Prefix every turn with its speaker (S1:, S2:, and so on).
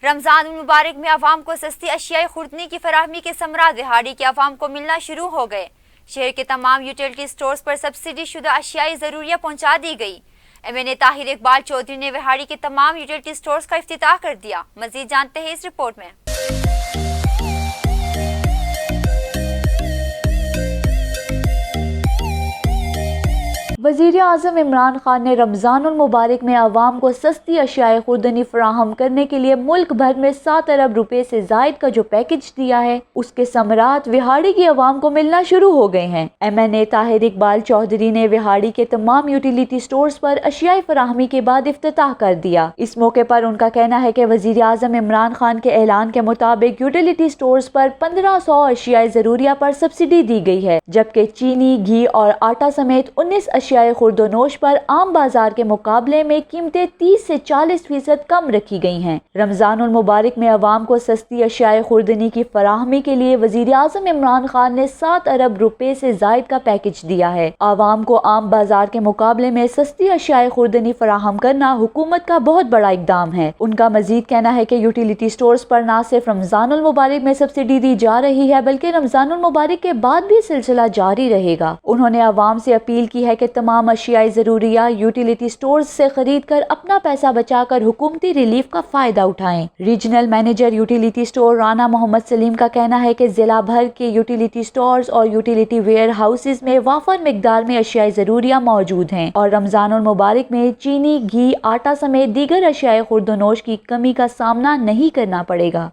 S1: رمضان المبارک میں عوام کو سستی اشیاء خوردنی کی فراہمی کے ثمرات دہاڑی کے عوام کو ملنا شروع ہو گئے۔ شہر کے تمام یوٹیلٹی سٹورز پر سبسڈی شدہ اشیاء ضروریہ پہنچا دی گئی۔ MNA طاہر اقبال چودھری نے وہاڑی کے تمام یوٹیلٹی سٹورز کا افتتاح کر دیا۔ مزید جانتے ہیں اس رپورٹ میں۔
S2: وزیر اعظم عمران خان نے رمضان المبارک میں عوام کو سستی اشیاء خوردنی فراہم کرنے کے لیے ملک بھر میں 7 ارب روپے سے زائد کا جو پیکج دیا ہے، اس کے ثمرات وہاڑی کی عوام کو ملنا شروع ہو گئے ہیں۔ MNA طاہر اقبال چودھری نے وہاڑی کے تمام یوٹیلیٹی سٹورز پر اشیاء فراہمی کے بعد افتتاح کر دیا۔ اس موقع پر ان کا کہنا ہے کہ وزیر اعظم عمران خان کے اعلان کے مطابق یوٹیلیٹی سٹورز پر 1500 اشیاء ضروریہ پر سبسڈی دی گئی ہے، جبکہ چینی، گھی اور آٹا سمیت 19 اشیاء خورد و نوش پر عام بازار کے مقابلے میں قیمتیں 30 سے 40% کم رکھی گئی ہیں۔ رمضان المبارک میں عوام کو سستی اشیاء خوردنی کی فراہمی کے لیے وزیر اعظم عمران خان نے 7 ارب روپے سے زائد کا پیکج دیا ہے۔ عوام کو عام بازار کے مقابلے میں سستی اشیاء خوردنی فراہم کرنا حکومت کا بہت بڑا اقدام ہے۔ ان کا مزید کہنا ہے کہ یوٹیلیٹی سٹورز پر نہ صرف رمضان المبارک میں سبسڈی دی جا رہی ہے، بلکہ رمضان المبارک کے بعد بھی سلسلہ جاری رہے گا۔ انہوں نے عوام سے اپیل کی ہے کہ تمام اشیاء ضروریہ یوٹیلیٹی سٹورز سے خرید کر اپنا پیسہ بچا کر حکومتی ریلیف کا فائدہ اٹھائیں۔ Regional manager utility store Rana Muhammad Saleem کا کہنا ہے کہ ضلع بھر کے یوٹیلیٹی سٹورز اور یوٹیلیٹی ویئر ہاؤسز میں وافر مقدار میں اشیاء ضروریہ موجود ہیں اور رمضان المبارک میں چینی، گھی، آٹا سمیت دیگر اشیاء خورد و نوش کی کمی کا سامنا نہیں کرنا پڑے گا۔